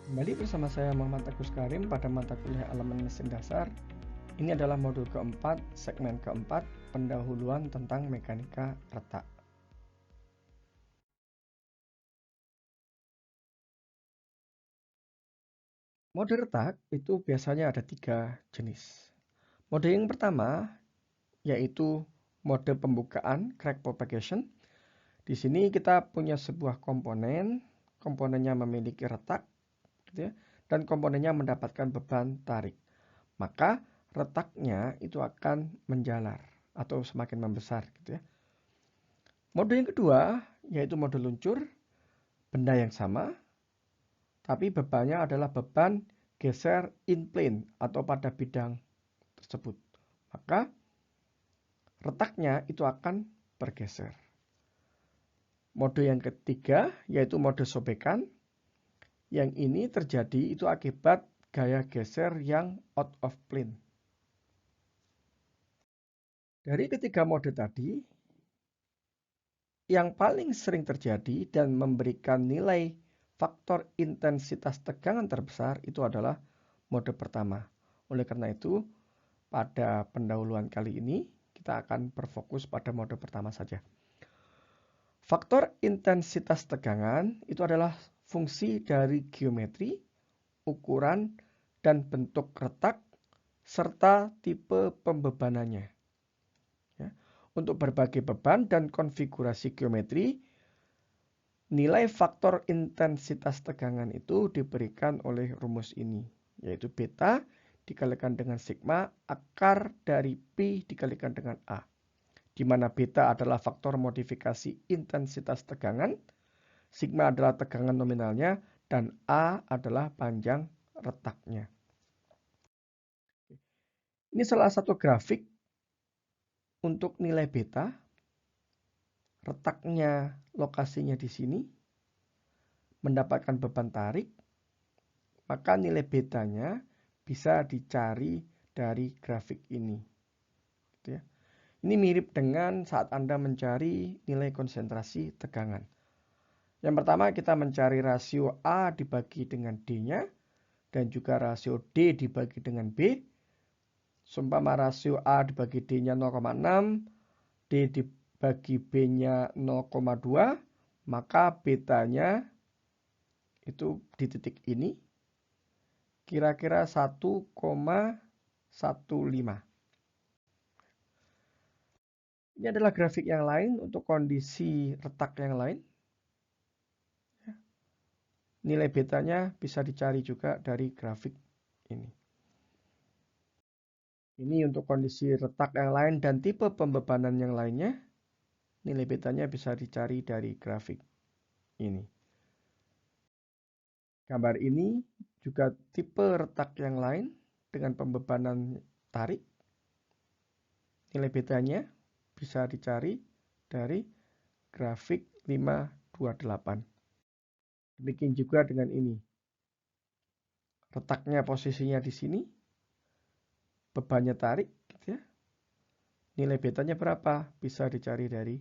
Kembali bersama saya Muhammad Agus Karim pada mata kuliah Elemen Mesin Dasar. Ini adalah modul keempat, segmen keempat, pendahuluan tentang mekanika retak. Mode retak itu biasanya ada 3 jenis. Mode yang pertama yaitu mode pembukaan crack propagation. Di sini kita punya sebuah komponennya memiliki retak, gitu ya, dan komponennya mendapatkan beban tarik. Maka retaknya itu akan menjalar atau semakin membesar, gitu ya. Mode yang kedua yaitu mode luncur, benda yang sama, tapi bebannya adalah beban geser in plane atau pada bidang tersebut. Maka retaknya itu akan bergeser. Mode yang ketiga yaitu mode sobekan. Yang ini terjadi itu akibat gaya geser yang out of plane. Dari ketiga mode tadi, yang paling sering terjadi dan memberikan nilai faktor intensitas tegangan terbesar itu adalah mode pertama. Oleh karena itu, pada pendahuluan kali ini, kita akan berfokus pada mode pertama saja. Faktor intensitas tegangan itu adalah fungsi dari geometri, ukuran, dan bentuk retak, serta tipe pembebanannya. Ya. Untuk berbagai beban dan konfigurasi geometri, nilai faktor intensitas tegangan itu diberikan oleh rumus ini, yaitu beta dikalikan dengan sigma akar dari Pi dikalikan dengan A, di mana beta adalah faktor modifikasi intensitas tegangan, sigma adalah tegangan nominalnya, dan A adalah panjang retaknya. Ini salah satu grafik untuk nilai beta. Retaknya lokasinya di sini, mendapatkan beban tarik, maka nilai betanya bisa dicari dari grafik ini. Gitu ya. Ini mirip dengan saat Anda mencari nilai konsentrasi tegangan. Yang pertama kita mencari rasio A dibagi dengan D-nya, dan juga rasio D dibagi dengan B. Seumpama rasio A dibagi D-nya 0,6, D dibagi B-nya 0,2, maka betanya itu di titik ini kira-kira 1,15. Ini adalah grafik yang lain untuk kondisi retak yang lain. Nilai betanya bisa dicari juga dari grafik ini. Ini untuk kondisi retak yang lain dan tipe pembebanan yang lainnya. Nilai betanya bisa dicari dari grafik ini. Gambar ini juga tipe retak yang lain dengan pembebanan tarik. Nilai betanya bisa dicari dari grafik 528. Demikian juga dengan ini. Retaknya posisinya di sini. Bebannya tarik, gitu ya. Nilai betanya berapa? Bisa dicari dari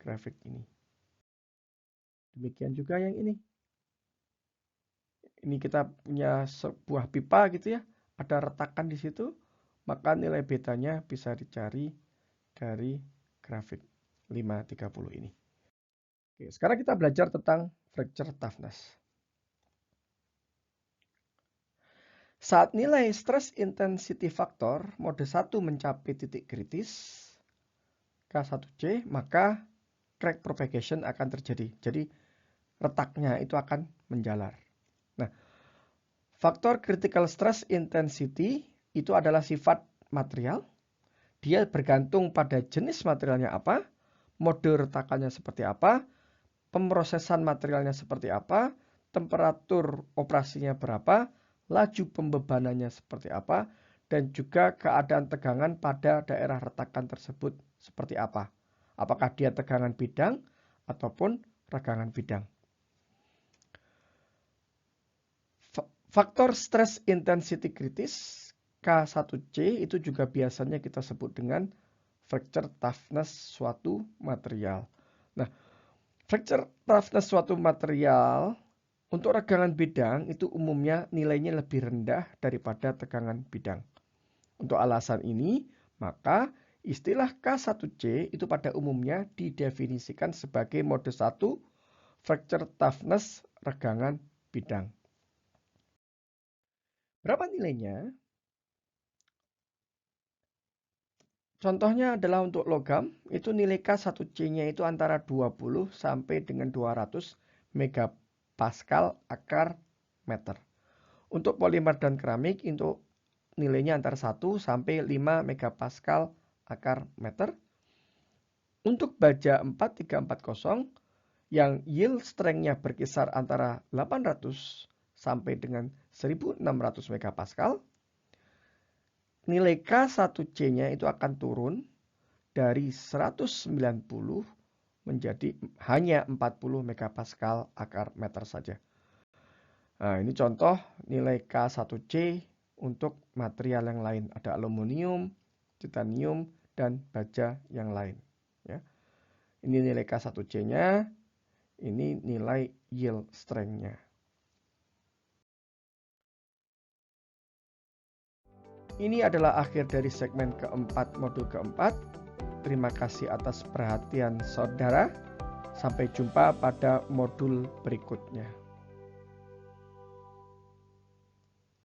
grafik ini. Demikian juga yang ini. Ini kita punya sebuah pipa gitu ya. Ada retakan di situ. Maka nilai betanya bisa dicari dari grafik 530 ini. Oke, sekarang kita belajar tentang fracture toughness. Saat nilai stress intensity factor mode 1 mencapai titik kritis K1C, maka crack propagation akan terjadi. Jadi retaknya itu akan menjalar. Nah, faktor critical stress intensity itu adalah sifat material. Dia bergantung pada jenis materialnya apa, mode retakannya seperti apa, pemrosesan materialnya seperti apa, temperatur operasinya berapa, laju pembebanannya seperti apa, dan juga keadaan tegangan pada daerah retakan tersebut seperti apa. Apakah dia tegangan bidang ataupun regangan bidang. Faktor stress intensity kritis K1C itu juga biasanya kita sebut dengan fracture toughness suatu material. Nah, fracture toughness suatu material Untuk regangan bidang itu umumnya nilainya lebih rendah daripada tegangan bidang. Untuk alasan ini, maka istilah K1C itu pada umumnya didefinisikan sebagai mode 1 fracture toughness regangan bidang. Berapa nilainya? Contohnya adalah untuk logam, itu nilai K1C-nya itu antara 20 sampai dengan 200 megapascal akar meter. Untuk polimer dan keramik itu nilainya antara 1 sampai 5 megapascal akar meter. Untuk baja 4340 yang yield strength-nya berkisar antara 800 sampai dengan 1600 megapascal, nilai K1C-nya itu akan turun dari 190 menjadi hanya 40 megapascal akar meter saja. Nah, ini contoh nilai K1C untuk material yang lain. Ada aluminium, titanium, dan baja yang lain. Ya. Ini nilai K1C-nya, ini nilai yield strength-nya. Ini adalah akhir dari segmen keempat modul keempat. Terima kasih atas perhatian saudara. Sampai jumpa pada modul berikutnya.